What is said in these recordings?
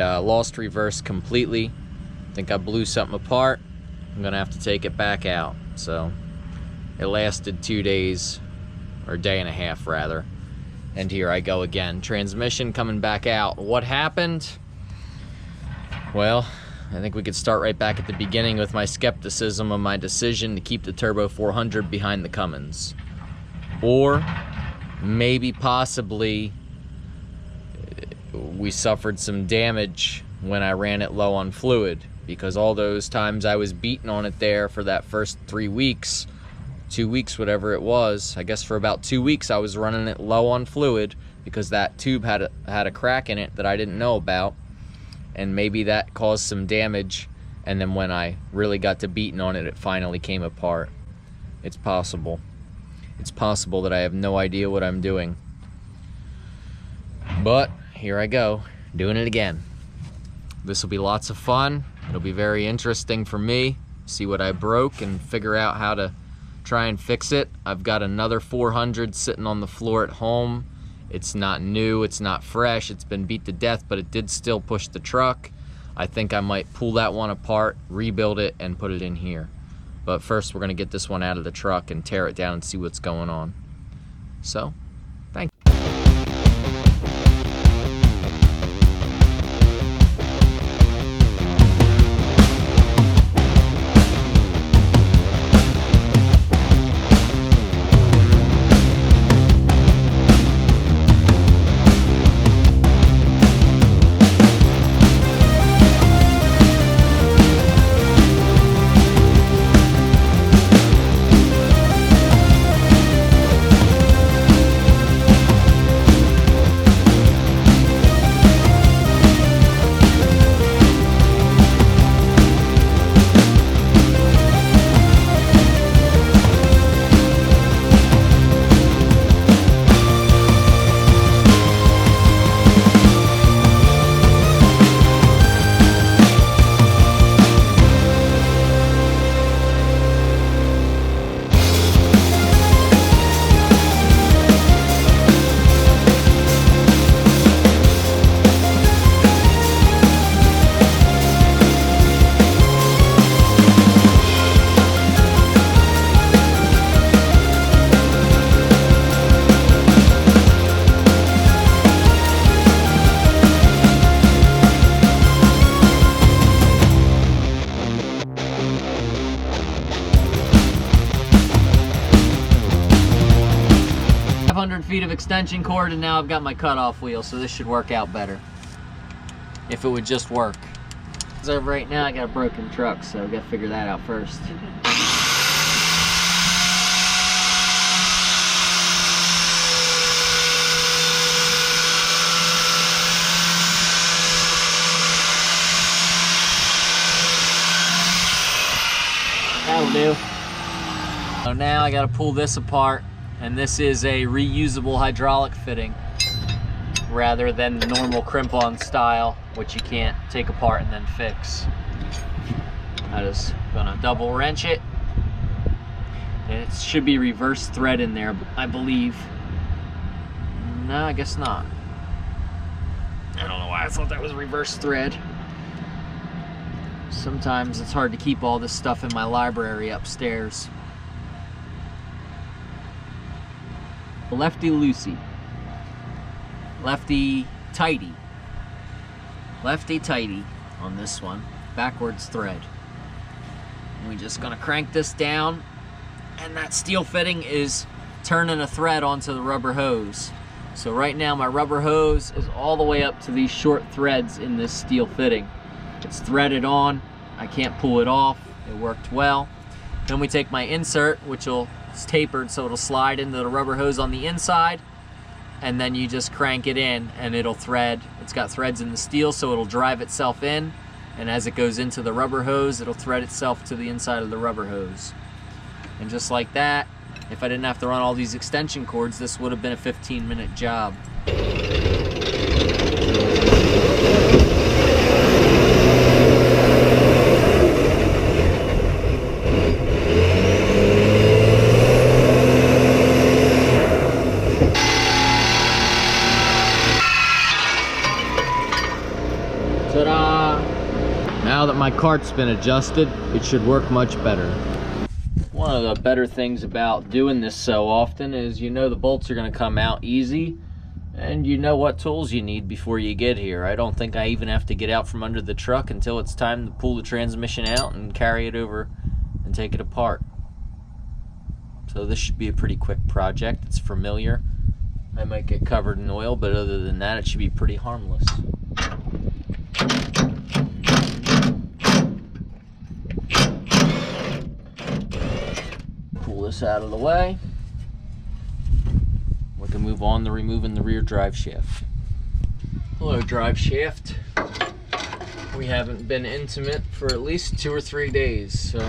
Lost reverse completely. I think I blew something apart. I'm gonna have to take it back out. So it lasted 2 days, or a day and a half rather. And here I go again. Transmission coming back out. What happened? Well, I think we could start right back at the beginning with my skepticism of my decision to keep the Turbo 400 behind the Cummins. Or maybe possibly we suffered some damage when I ran it low on fluid, because all those times I was beating on it there for that first 3 weeks, 2 weeks, whatever it was, I guess for about 2 weeks I was running it low on fluid because that tube had a crack in it that I didn't know about, and maybe that caused some damage, and then when I really got to beating on it, it finally came apart. It's possible. It's possible that I have no idea what I'm doing. But here I go, doing it again. This will be lots of fun. It'll be very interesting for me, see what I broke and figure out how to try and fix it. I've got another 400 sitting on the floor at home. It's not new, it's not fresh, it's been beat to death, but it did still push the truck. I think I might pull that one apart, rebuild it, and put it in here. But first we're gonna get this one out of the truck and tear it down and see what's going on. So, thank you. 500 feet of extension cord, and now I've got my cutoff wheel, so this should work out better. If it would just work. As of right now, I got a broken truck, so I've got to figure that out first. That'll do. So now I got to pull this apart, and this is a reusable hydraulic fitting rather than the normal crimp-on style, which you can't take apart and then fix. I'm just gonna double wrench it. And it should be reverse thread in there, I believe. No, I guess not. I don't know why I thought that was reverse thread. Sometimes it's hard to keep all this stuff in my library upstairs. Lefty loosey. Lefty tighty. Lefty tighty on this one. Backwards thread. And we're just gonna crank this down, and that steel fitting is turning a thread onto the rubber hose. So right now my rubber hose is all the way up to these short threads in this steel fitting. It's threaded on. I can't pull it off. It worked well. Then we take my insert, which it's tapered so it'll slide into the rubber hose on the inside, and then you just crank it in and it'll thread. It's got threads in the steel, so it'll drive itself in, and as it goes into the rubber hose, it'll thread itself to the inside of the rubber hose. And just like that, if I didn't have to run all these extension cords, this would have been a 15-minute job. So Ta-da! Now that my cart's been adjusted, it should work much better. One of the better things about doing this so often is you know the bolts are going to come out easy, and you know what tools you need before you get here. I don't think I even have to get out from under the truck until it's time to pull the transmission out and carry it over and take it apart. So this should be a pretty quick project. It's familiar. I might get covered in oil, but other than that, it should be pretty harmless. Pull this out of the way. We can move on to removing the rear drive shaft. Hello, drive shaft. We haven't been intimate for at least 2 or 3 days, so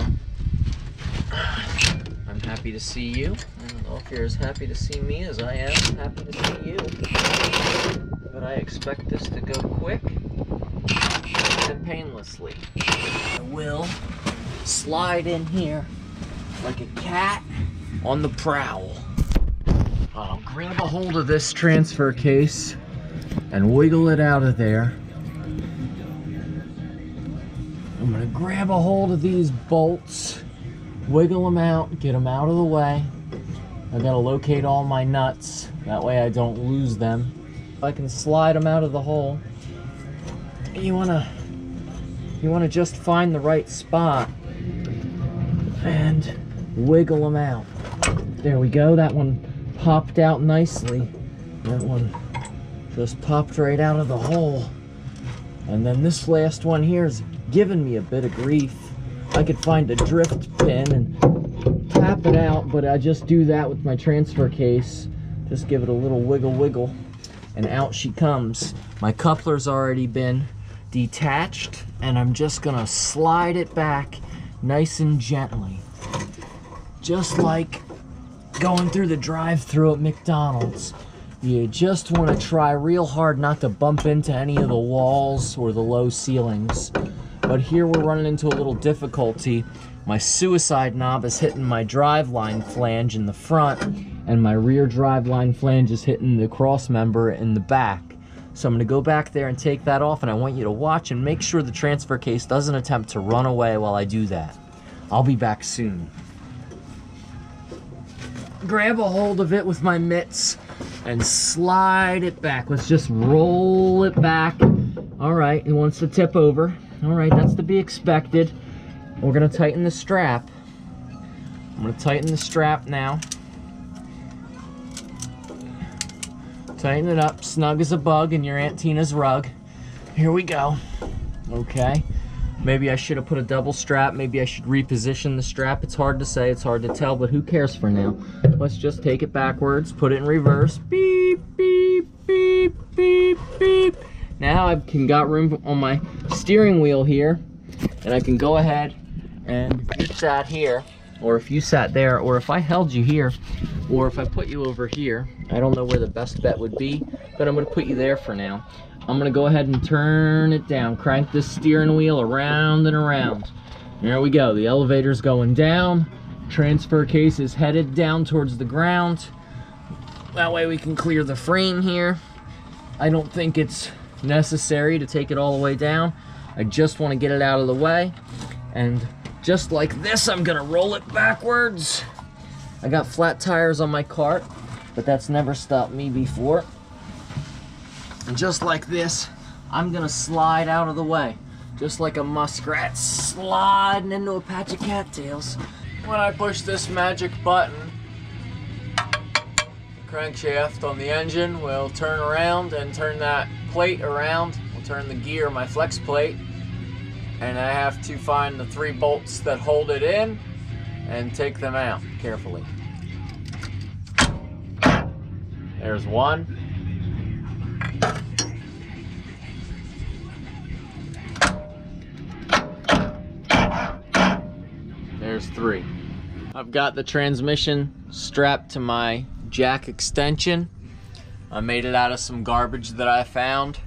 I'm happy to see you. I don't know if you're as happy to see me as I am happy to see you. But I expect this to go quick and painlessly. I will slide in here like a cat on the prowl. I'll grab a hold of this transfer case and wiggle it out of there. I'm gonna grab a hold of these bolts, wiggle them out, get them out of the way. I gotta locate all my nuts, that way I don't lose them. I can slide them out of the hole. You wanna just find the right spot and wiggle them out. There we go, that one popped out nicely. That one just popped right out of the hole. And then this last one here is giving me a bit of grief. I could find a drift pin and tap it out, but I just do that with my transfer case. Just give it a little wiggle wiggle and out she comes. My coupler's already been detached and I'm just gonna slide it back nice and gently. Just like going through the drive-thru at McDonald's. You just want to try real hard not to bump into any of the walls or the low ceilings. But here we're running into a little difficulty. My suicide knob is hitting my driveline flange in the front, and my rear driveline flange is hitting the cross member in the back. So I'm going to go back there and take that off, and I want you to watch and make sure the transfer case doesn't attempt to run away while I do that. I'll be back soon. Grab a hold of it with my mitts and slide it back. Let's just roll it back. All right, it wants to tip over. All right, that's to be expected. We're gonna tighten the strap. I'm gonna tighten the strap now. Tighten it up, snug as a bug in your Aunt Tina's rug. Here we go. Okay. Maybe I should have put a double strap. Maybe I should reposition the strap. It's hard to say, it's hard to tell, but who cares for now? Let's just take it backwards, put it in reverse. Beep, beep, beep, beep, beep. Now I got room on my steering wheel here, and I can go ahead and if you sat here, or if you sat there, or if I held you here, or if I put you over here, I don't know where the best bet would be, but I'm gonna put you there for now. I'm gonna go ahead and turn it down, crank this steering wheel around and around. There we go, the elevator's going down, transfer case is headed down towards the ground. That way we can clear the frame here. I don't think it's necessary to take it all the way down. I just wanna get it out of the way. And just like this, I'm gonna roll it backwards. I got flat tires on my cart, but that's never stopped me before. And just like this, I'm gonna slide out of the way. Just like a muskrat sliding into a patch of cattails. When I push this magic button, the crankshaft on the engine will turn around and turn that plate around. We'll turn the gear, my flex plate, and I have to find the 3 bolts that hold it in and take them out carefully. There's 1. There's 3. I've got the transmission strapped to my jack extension. I made it out of some garbage that I found.